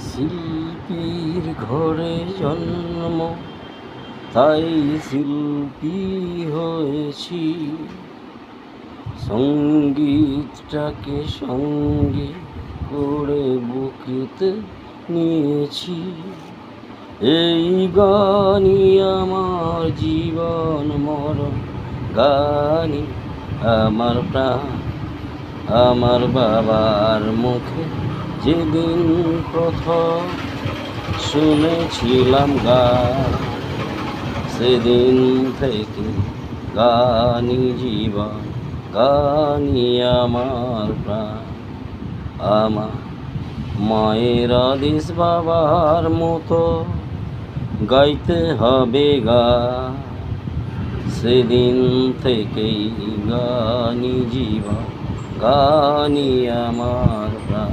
শিল্পীর ঘরে জন্ম, তাই শিল্পী হয়েছি। সঙ্গীতটাকে সঙ্গে করে বুকেতে নিয়েছি। এই গানই আমার জীবন মরণ, গানই আমার প্রাণ। আমার বাবার মুখে যেদিন প্রথম শুনেছিলাম গান, সেদিন থেকে গানই জীবন, গানই আমার প্রাণ। আমার মায়ের আদেশ বাবার মতো গাইতে হবে গান, সেদিন থেকেই গানই জীবন, গানই আমার প্রাণ।